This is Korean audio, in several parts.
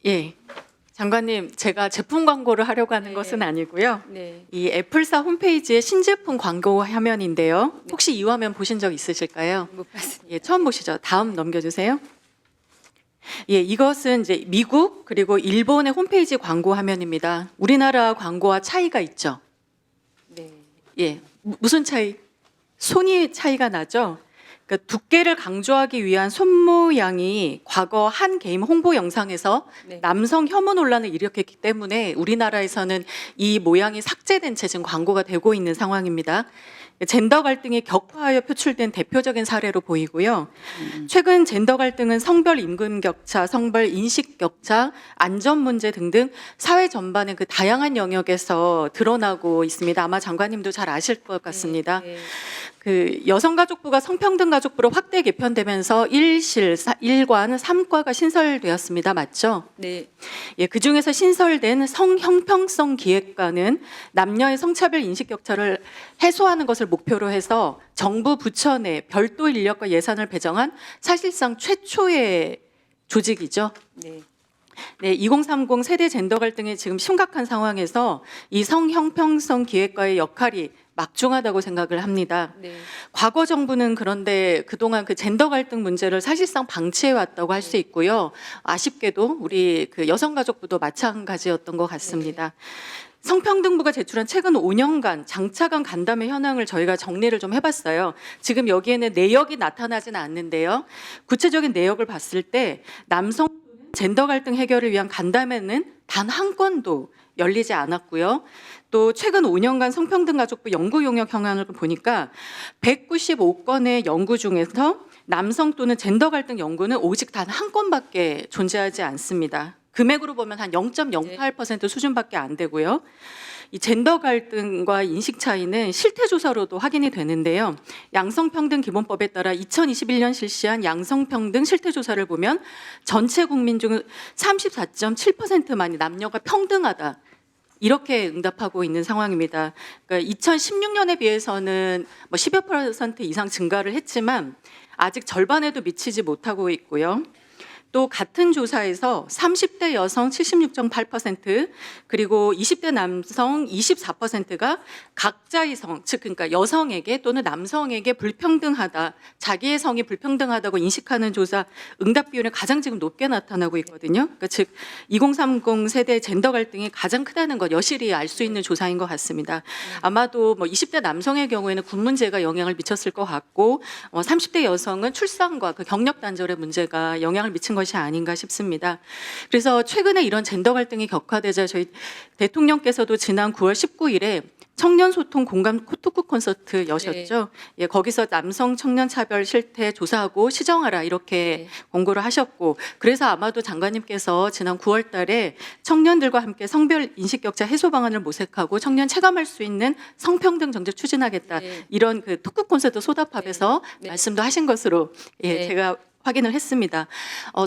예. 장관님, 제가 제품 광고를 하려고 하는 네. 것은 아니고요. 네. 이 애플사 홈페이지의 신제품 광고 화면인데요. 혹시 이 화면 보신 적 있으실까요? 못 봤습니다. 예, 처음 보시죠. 다음 넘겨주세요. 예, 이것은 이제 미국 그리고 일본의 홈페이지 광고 화면입니다. 우리나라 광고와 차이가 있죠. 네. 예, 무슨 차이? 손이 차이가 나죠. 그러니까 두께를 강조하기 위한 손 모양이 과거 한 게임 홍보 영상에서 네. 남성 혐오 논란을 일으켰기 때문에 우리나라에서는 이 모양이 삭제된 채 지금 광고가 되고 있는 상황입니다. 젠더 갈등이 격화하여 표출된 대표적인 사례로 보이고요. 최근 젠더 갈등은 성별 임금 격차, 성별 인식 격차, 안전 문제 등등 사회 전반의 그 다양한 영역에서 드러나고 있습니다. 아마 장관님도 잘 아실 것 같습니다. 네. 그 여성가족부가 성평등가족부로 확대 개편되면서 1관 3과가 신설되었습니다. 맞죠? 네. 예, 그 중에서 신설된 성형평성 기획과는 남녀의 성차별 인식 격차를 해소하는 것을 목표로 해서 정부 부처 내 별도 인력과 예산을 배정한 사실상 최초의 조직이죠. 네. 네, 2030 세대 젠더 갈등이 지금 심각한 상황에서 이 성형평성 기획과의 역할이 막중하다고 생각을 합니다. 네. 과거 정부는 그런데 그동안 그 젠더 갈등 문제를 사실상 방치해 왔다고 할 수 있고요. 아쉽게도 우리 그 여성가족부도 마찬가지였던 것 같습니다. 성평등부가 제출한 최근 5년간 장차관 간담회 현황을 저희가 정리를 좀 해봤어요. 지금 여기에는 내역이 나타나지는 않는데요. 구체적인 내역을 봤을 때 남성 젠더 갈등 해결을 위한 간담회는 단 한 건도 열리지 않았고요. 또 최근 5년간 성평등가족부 연구 용역 현황을 보니까 195건의 연구 중에서 남성 또는 젠더 갈등 연구는 오직 단 한 건밖에 존재하지 않습니다. 금액으로 보면 한 0.08% 수준밖에 안 되고요. 이 젠더 갈등과 인식 차이는 실태 조사로도 확인이 되는데요. 양성평등기본법에 따라 2021년 실시한 양성평등 실태 조사를 보면 전체 국민 중 34.7%만이 남녀가 평등하다. 이렇게 응답하고 있는 상황입니다. 그러니까 2016년에 비해서는 뭐 10여 % 이상 증가를 했지만 아직 절반에도 미치지 못하고 있고요. 또 같은 조사에서 30대 여성 76.8% 그리고 20대 남성 24%가 각자의 성, 즉 그러니까 여성에게 또는 남성에게 불평등하다, 자기의 성이 불평등하다고 인식하는 조사 응답 비율이 가장 지금 높게 나타나고 있거든요. 그러니까 즉 2030 세대 젠더 갈등이 가장 크다는 것 여실히 알 수 있는 조사인 것 같습니다. 아마도 뭐 20대 남성의 경우에는 군 문제가 영향을 미쳤을 것 같고 30대 여성은 출산과 그 경력 단절의 문제가 영향을 미친 것이 아닌가 싶습니다. 그래서 최근에 이런 젠더 갈등이 격화되자 저희 대통령께서도 지난 9월 19일에 청년 소통 공감 토크 콘서트 여셨죠. 예, 거기서 남성 청년 차별 실태 조사하고 시정하라 이렇게 공고를 하셨고 그래서 아마도 장관님께서 지난 9월 달에 청년들과 함께 성별 인식 격차 해소 방안을 모색하고 청년 체감할 수 있는 성평등 정책 추진하겠다. 네. 이런 그 토크 콘서트 소다팝에서 네. 말씀도 하신 것으로 예, 네. 제가 확인을 했습니다.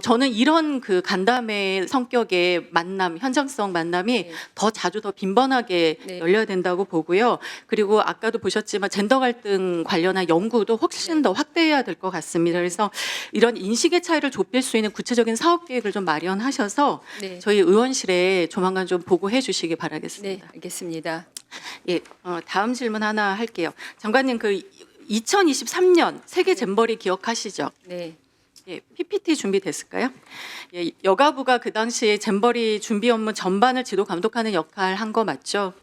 저는 이런 그 간담회 성격의 만남, 현장성 만남이 네. 더 자주 더 빈번하게 네. 열려야 된다고 보고요. 그리고 아까도 보셨지만 젠더 갈등 관련한 연구도 훨씬 더 확대해야 될 것 같습니다. 그래서 이런 인식의 차이를 좁힐 수 있는 구체적인 사업 계획을 좀 마련하셔서 네. 저희 의원실에 조만간 좀 보고해 주시기 네. 바라겠습니다. 알겠습니다. 예, 다음 질문 하나 할게요. 장관님 그 2023년 세계 잼버리 기억하시죠? 네. 예, PPT 준비됐을까요? 예, 여가부가 그 당시에 잼버리 준비 업무 전반을 지도 감독하는 역할 한 거 맞죠?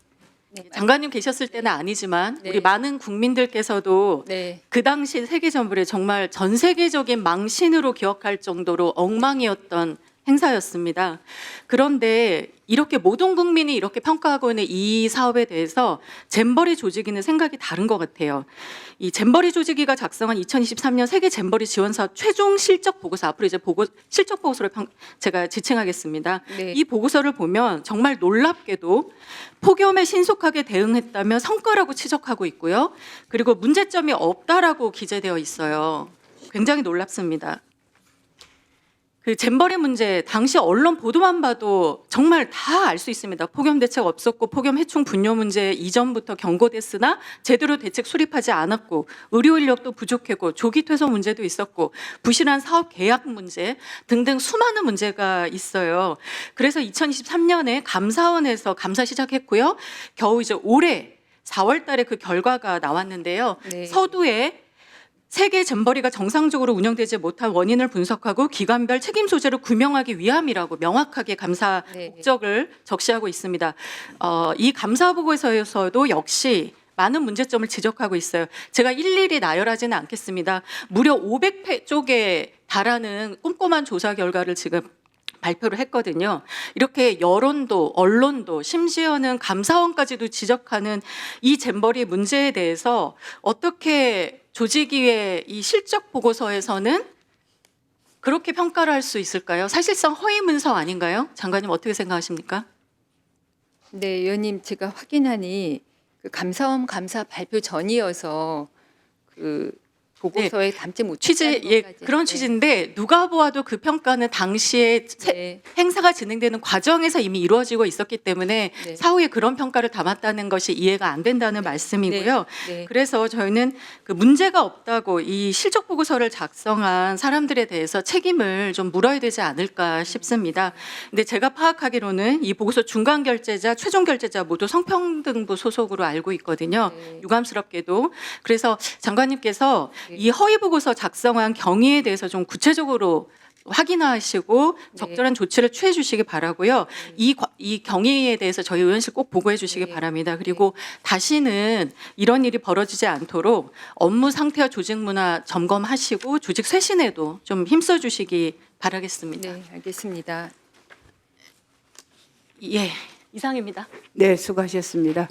네. 장관님 계셨을 때는 아니지만 네. 우리 많은 국민들께서도 네. 그 당시 세계 잼버리 정말 전 세계적인 망신으로 기억할 정도로 엉망이었던 행사였습니다. 그런데 이렇게 모든 국민이 이렇게 평가하고 있는 이 사업에 대해서 잼버리 조직위는 생각이 다른 것 같아요. 이 잼버리 조직위가 작성한 2023년 세계 잼버리 지원 사업 최종 실적 보고서 앞으로 이제 실적 보고서를 제가 지칭하겠습니다. 네. 이 보고서를 보면 정말 놀랍게도 폭염에 신속하게 대응했다며 성과라고 지적하고 있고요. 그리고 문제점이 없다라고 기재되어 있어요. 굉장히 놀랍습니다. 그 잼버리 문제 당시 언론 보도만 봐도 정말 다 알 수 있습니다. 폭염 대책 없었고 폭염 해충 분뇨 문제 이전부터 경고됐으나 제대로 대책 수립하지 않았고 의료 인력도 부족했고 조기 퇴소 문제도 있었고 부실한 사업 계약 문제 등등 수많은 문제가 있어요. 그래서 2023년에 감사원에서 감사 시작했고요. 겨우 이제 올해 4월 달에 그 결과가 나왔는데요. 네. 서두에 세계 잼버리가 정상적으로 운영되지 못한 원인을 분석하고 기관별 책임 소재를 규명하기 위함이라고 명확하게 감사 네. 목적을 적시하고 있습니다. 이 감사 보고서에서도 역시 많은 문제점을 지적하고 있어요. 제가 일일이 나열하지는 않겠습니다. 무려 500쪽에 달하는 꼼꼼한 조사 결과를 지금 발표를 했거든요. 이렇게 여론도 언론도 심지어는 감사원까지도 지적하는 이 잼버리 문제에 대해서 어떻게 조직위의 이 실적 보고서에서는 그렇게 평가를 할 수 있을까요? 사실상 허위 문서 아닌가요? 장관님 어떻게 생각하십니까? 네, 의원님 제가 확인하니 그 감사원 감사 발표 전이어서 그 보고서에 담지 못했다는 취재 예 것까지. 그런 취지인데 누가 보아도 그 평가는 당시에 네. 행사가 진행되는 과정에서 이미 이루어지고 있었기 때문에 네. 사후에 그런 평가를 담았다는 것이 이해가 안 된다는 말씀이고요. 네. 그래서 저희는 그 문제가 없다고 이 실적 보고서를 작성한 사람들에 대해서 책임을 좀 물어야 되지 않을까 싶습니다. 근데 제가 파악하기로는 이 보고서 중간 결제자, 최종 결제자 모두 성평등부 소속으로 알고 있거든요. 네. 유감스럽게도. 그래서 장관님께서 네. 이 허위 보고서 작성한 경위에 대해서 좀 구체적으로 확인하시고 적절한 조치를 취해 주시기 바라고요. 이 경위에 대해서 저희 의원실 꼭 보고해 주시기 네. 바랍니다. 그리고 다시는 이런 일이 벌어지지 않도록 업무 상태와 조직 문화 점검하시고 조직 쇄신에도 좀 힘써 주시기 바라겠습니다. 네, 알겠습니다. 예, 이상입니다. 네, 수고하셨습니다.